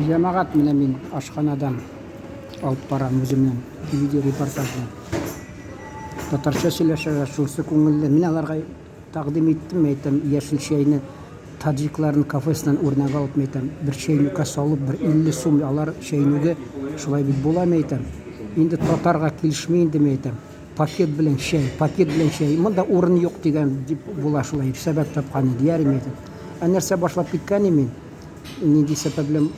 Жамағат менә мин ашханадан алып барам үземнән видео репортажны. Татарча сөйләшергә шусы күңелле. Мин аларга тәкъдим иттем, әйтәм, яшел чәйне таджикларның кафесеннән үрнәк алып әйтәм, бер чәйнеккә салып, бер 50 сум алар чәйнеге шулай бит була әйтәм. Инде татарга килешми инде әйтәм. Пакет белән чәй. Монда урын юк дигән дип була шулай. Сәбәп тапкан иде, ярым әйтәм. Нәрсә башлап киткән мин? Нинди сәбәп белән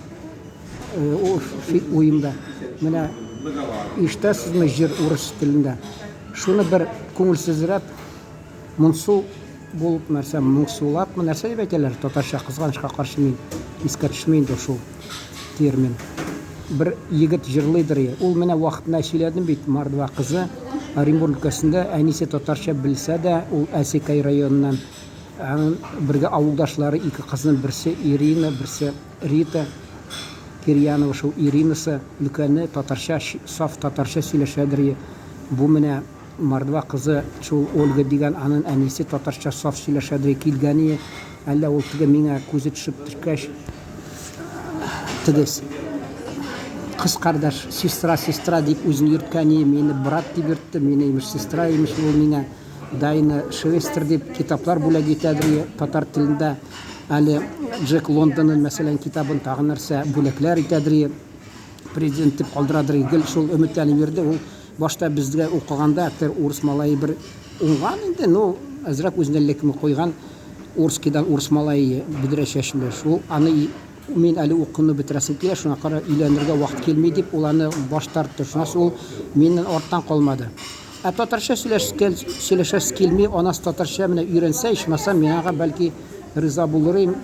уйымда. Менә ишетәсезме җыр урыс телендә? Шуны бер күңелсезрәк моңсу булып нәрсә, моңсулапмы нәрсә дип әйтәләр татарча, кызганычка каршы мин искә төшми инде шул термин. Бер егет җырлыйдыр. Ул менә вакытында сөйләдем бит, Мордва кызы Оренбург өлкәсендә, әнисе татарча белсә дә, ул Әсекай районыннан бергә авылдашлары ике кызның берсе Ирина, берсе Рита Кирьянова, шул Иринасы өлкәне татарча, саф татарча сөйләшәдер. Бу менә Мордва кызы шул Ольга дигән аның әнисе татарча саф сөйләшәдер килгәне, әллә ул теге миңа күзе төшеп төшкәч тегес кыз кардаш, сестра дип үзен йөрткәне, мине брат дип йөртте, мине имеш сестра, имеш ул миңа дайны швестер дип китаплар бүләк итәдер татар телендә. Әле Джек Лондонның мәсәлән китабын тагын нәрсә бүләкләр итәдер, президент дип калдырадыр. Гел шул өметләнеп йөрде. Ул башта безгә укыганда актер урыс малае бер уңган инде, ну азрак үзеннәнлекме куйган урскидан урыс малае бидрә чәчле. Шул аны мин әле укуны бетерәсем килә, шуңа кара өйләнергә вакыт килми дип ул аны баш тартты. Шунысы ул миннән арттан калмады. Татарча сөйләшәс килми, анас татарча менә өйрәнсә, ичмасам миңа бәлки риза булырым,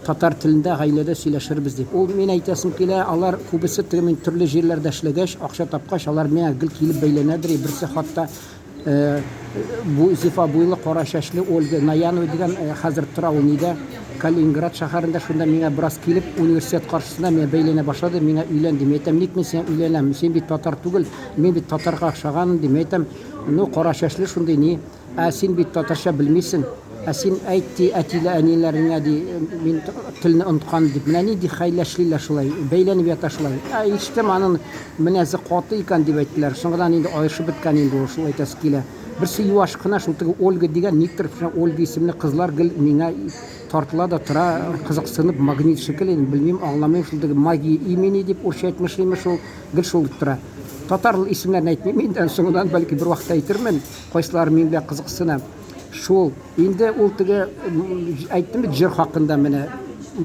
татар телендә гаиләдә сөйләшербез дип. Ул мин әйтәсем килә, алар күбесе тегемен төрле җирләрдә эшләгәч, акча тапкач, алар миңа гел килеп бәйләнәдер. Берсе хатта бу Зифа буйлы кара чәчле Ольга Наянова дигән хәзер тора ул нидә, Калининград шәһәрендә, шунда миңа бераз килеп университет каршысында миңа бәйләнә башлады, миңа өйлән дип әйтәм. Ник мин сиңа өйләнәм? Син бит татар түгел, мин бит татарга охшаган дип әйтәм. Ну кара чәчле шундый ни, син бит татарча белмисең. Син әйтти әтилә әниләреңә ди, мин телне оныткан дип. Менә нинди хәйләшлиләр шулай, бәйләнеп ята шулай. Иштем аның менәзе каты икән дип әйттеләр. Соңгыдан инде аешып беткән инде ул, шул әйтәсе килә. Берсе юаш кына шул теге Ольга дигән никтер, Ольга исемле кызлар гел миңа тартыла да тора, кызыксынып, магнит шикелле, белмим, аңламыйм, шул теге магия имени дип урысча әйтмешме, шул гел шул тора. Татар исемнәрен әйтмим инде, соңгыдан бәлки бер вакытта әйтермен, кайсылар миңа кызыксына. Шул инде ул теге әйттем бит җыр хакында, менә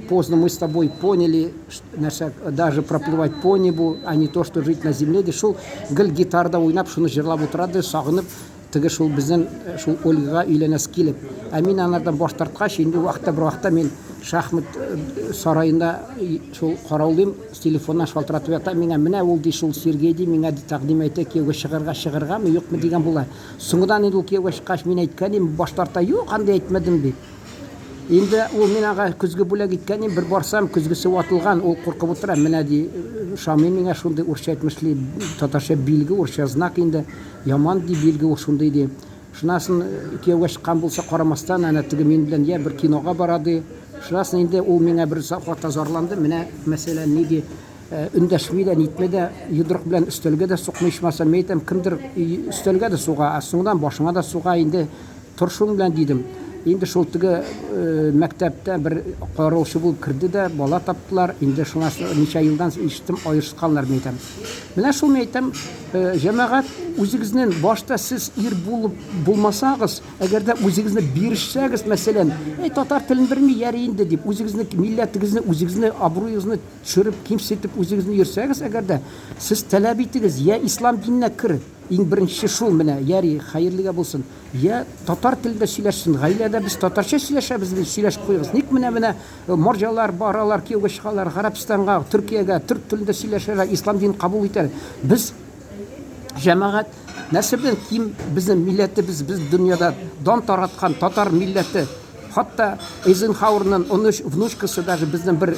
поздно мы с тобой поняли, нәрсә, даже проплывать по небу, а не то что жить на земле ди. Шул гел гитарда уйнап шуны җырлап утырады, сагынып теге шул безнең шул Ольгага өйләнәс килеп. Мин анардан баш тарткач, инде вакытта бер вакытта мин шахмат сараенда шул караулым, телефоннан шалтыратып ята, миңа менә ул ди шул Сергей ди миңа тәкъдим итә, кияүгә чыгаргамы, юкмы дигән була. Соңгыдан инде ул кияүгә чыккач мин әйткән идем, баш тарта, юк, андай әйтмәдем бит. Инде ул миңа көзгө бүләк иткән, бер барсам көзгесе ватылган, ул куркып утыра, менә ди Шамил миңа шундый урысча әйтмешли, татарча билге, урысча знак инде, яман ди билге ул шундый ди. Шунасын кияүгә чыккан булса карамастан, ана теге мин белән я бер кинога барады. Шунасын инде ул миңа бер вакытта зарланды, менә мәсәлән ниди өндәшми дә, нитмә дә, йодрык белән өстәлгә дә сукмыйшмаса, мәйтәм, кемдер өстәлгә дә суга, соңдан башыңа да суга, инде торшың белән дидем. Инде шул теге мәктәптә бер караучы булып кирде дә, бала таптылар. Инде шуңа ничә елдан иштем, аерышканнар мәйтәм. Менә шул мәйтәм, җәмәгать, үзегезнең башта сез ир булып булмасагыз, әгәр дә үзегезне бирешсәгез, мәсәлән, татар телен белми яри инде дип, үзегезне милләтегезне, үзегезне абруегызны төшереп, кимсетеп үзегезне йөрсәгез, әгәр дә сез таләп итегез, я ислам диненә кер. Иң беренче шул менә, яри, хәерлегә булсын. Я татар телендә сөйләшсен, гаиләдә без татарча сөйләшәбез дип сөйләшеп куйгыз. Ник менә марҗалар баралар, кияүгә чыгалар, Гарәбстанга, Төркиягә, түрк телендә сөйләшәләр, ислам динен кабул итәләр. Без җәмәгать нәсебен ким безнең милләтебез, без дөньяда дан тараткан татар милләте, хатта Эйзенхауэрның внучкасы даже безнең бер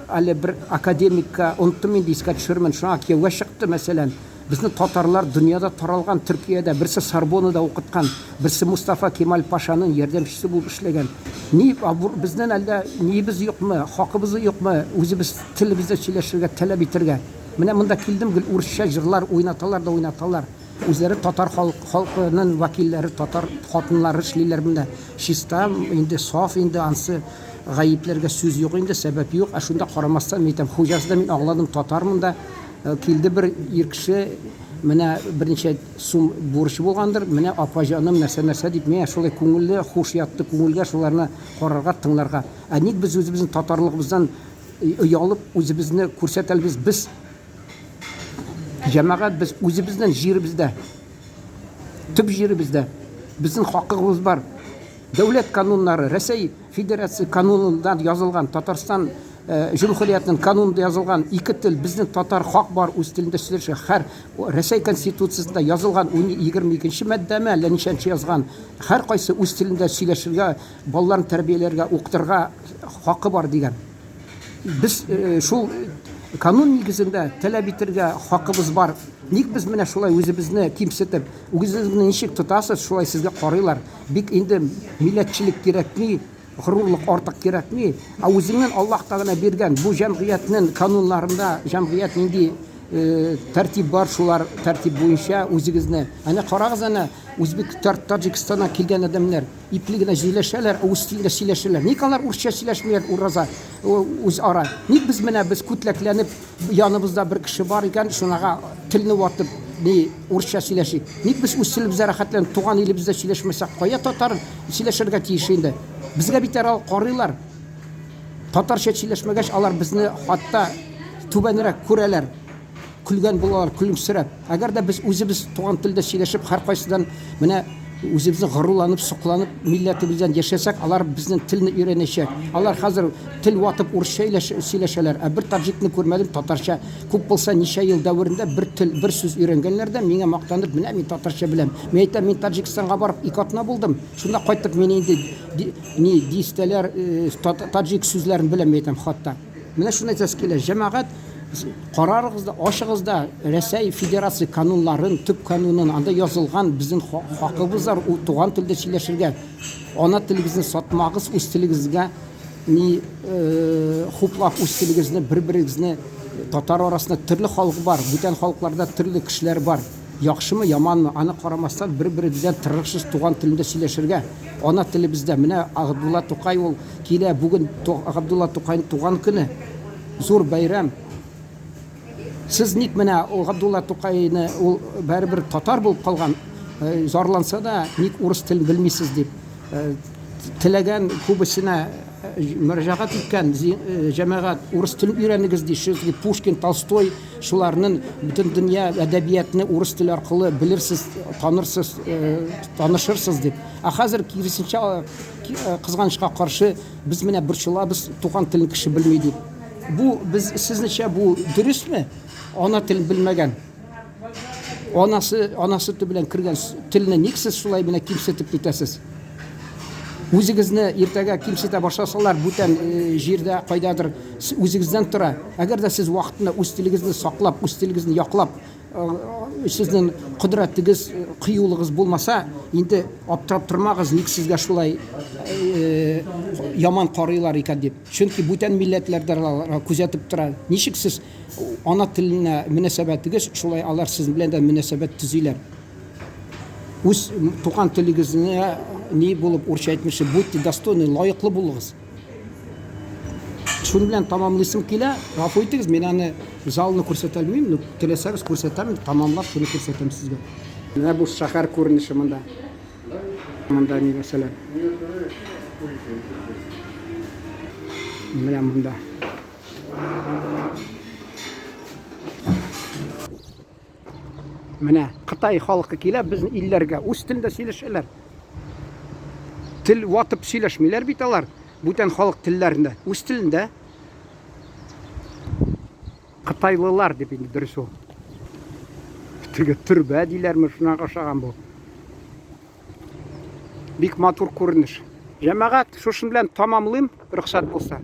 әле бер академикка онтым инде искә төшермен, шуңа кияүгә чыкты мәсәлән. Біздің татарлар дүнияда таралған, Түркияда, бірсі Сорбоннада оқытқан, бірсі Мұстафа Кемал Пашаның ярдәмшісі болып ішлеген. Бізден әлде небіз жоқ мы, хақыбыз жоқ мы, өзіміз тілімізді сөйлешуге, талап етуге. Міне мында келдім, орысша жырлар ойнаталар. Өзлері татар халқының вакиллері, татар қатынлары эшлиләр мында. Чиста, инде саф, инде ансы гаипләргә сүз юк, инде сәбәп юк. Шунда карамастан мен әйтәм, хуҗасы да мин аңладым, татармын да. Келді бір еркіші, менә бірнеше сум бурышы болғандыр, менә апа жаным нәрсе деп, мен шулай көңілі, хушиятты көңілге шуларны қарарға, тыңларға. Ник біз өзіміздің татарлығымыздан ұялып, өзімізді көрсетелбіз, біз жамағат, біз өзіміздің жерімізде, түп жерімізде, біздің хақығымыз бар. Дәулет канунлары, Ресей Федерация канунынан жазылған, Татарстан Жұмхуриятның канунында yazılған екі тіл, біздің татар хақ бар, өз тілінде сөйлеші. Һәр Ресей Конституциясында yazılған 22-ші мәддәме, әлі нешенші yazған, һәр қайсы өз тілінде сөйлешіге, балаларын тәрбиелерге, оқытырға хақы бар деген. Біз шул канун негізінде талап етуге хақымыз бар. Ник біз менә шулай өзімізді кемсітіп, өзімізді нешік тұтасыз, шулай сізге қарайлар. Бик енді милләтчілік керекми, ғұрурлық артық керекми, өзіңнен Аллах тағына берген бұл жәмғиятның канунларында жәмғият нендей тәртип бар, шулар тәртип бойынша өзіңізді. Әне қарағыз, әне Өзбек Таджикстаннан келген адамдар иплігіне сөйлешелер, өз тілінде сөйлешелер. Ник алар орысша сөйлешмейді, ураза өз ара. Ник біз менә біз күтлекленіп, янымызда бір кіші бар екен, шунаға тілні ватып, не орысша сөйлешейік. Ник біз өз тілімізде рахатленіп, туған елімізде сөйлешмесек, қоя татар сөйлешерге тиіш енді. Бізге битер ал қарылар. Татарша сөйлешмегеш, алар бізні хатта түбәнірек көрәлер. Күлген болалар, күлімсіреп. Әгер де біз өзіміз туған тілде сөйлешіп, һәр қайсыдан менә өзімізді ғыруланып, сұқланып, милләтімізден яшасақ, алар біздің тілні үйренешек. Алар қазір тіл ватып орысша сөйлешелер. Бір таджикны көрмедім, татарша. Көп болса неше ел дәуірінде бір тіл, бір сөз үйренгенлерде меңе мақтанып, менә мен татарша білем. Мен айтам, мен Таджикстанға барып, 2 атна болдым. Шунда қайтып мен енді дистелер, таджик сөзләрін білем, айтам хатта. Менә шуны айтасыз келе, жамағат қарарыңызда, ашығызда Ресей Федерация канунларын, түп канунын анда yazılған біздің хақыбыз бар, туған тілде сөйлешерге, ана тіліңізді сатмағыз, өз тіліңізге хуплап, өз тіліңізді бір-біріңізді татар арасында түрлі халық бар, бүтән халықларда түрлі кішілер бар. Яқшымы, яманмы, аны қарамастан бір-бірімізден тырықсыз туған тілінде сөйлешерге, ана тілімізде. Міне Ғабдулла Тоқай ол келе, бүгін Ғабдулла Тоқайның туған күні, зор байрам. Сіз ник менә Ғабдулла Тоқайны ол бәрібір татар болып қалған, зарланса да ник орыс тілін білмейсіз деп тілеген көбісіне мөрәҗәгать иткән җәмәгать урыс телен өйрәнегез ди. Пушкин, Толстой шуларның бүтән дөнья әдәбиятны урыс теле аркылы белерсез, танырсыз, танышырсыз дип. Хәзер киресенчә кызганычка каршы без менә борчылабыз, туган телен кеше белми дип. Бу без сезнечә бу дөресме? Ана телен белмәгән. Анасы белән кергән телне ник сез шулай менә кимсетеп китәсез? Үзегезне иртәгә кимсетә башласалар, бүтән җирдә кайдадыр үзегездән тора. Әгәр дә сез вакытында үз телегезне саклап, үз телегезне яклап, сезнең кудрәтегез, кыюлыгыз булмаса, инде аптырап тормагыз, ник сезгә шулай яман карыйлар икән дип. Чөнки бүтән милләтләрдә күзәтеп тора. Ничек сез ана теленә мөнәсәбәтегез шулай алар сезнең белән дә мөнәсәбәт төзиләр. Үз туган телегезне не булып урысча әйтмеші, будьте достойны, лайыклы булыгыз. Шуны белән тамамлыйсым килә. Гафу итегез, мен аны залны күрсәтә алмыйм, теләсәгез күрсәтәм, тамамлап шуны күрсәтәм сезгә. Менә бу шәһәр күренеше монда. Монда ни мәсәлән. Менә монда. Менә Кытай халкы килә безнең илләргә, үз телендә сөйләшәләр. Тел ватып сөйләшмиләр бит алар. Бүтән халык телләрендә, үз телендә. Кытайлылар дип инде дөрес ул. Теге төрбә диләрме, шуңа охшаган бу. Бик матур күренеш. Җәмәгать, шуның белән тамамлыйм, рөхсәт булса.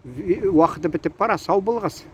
Вакыты бетеп бара, сау булыгыз.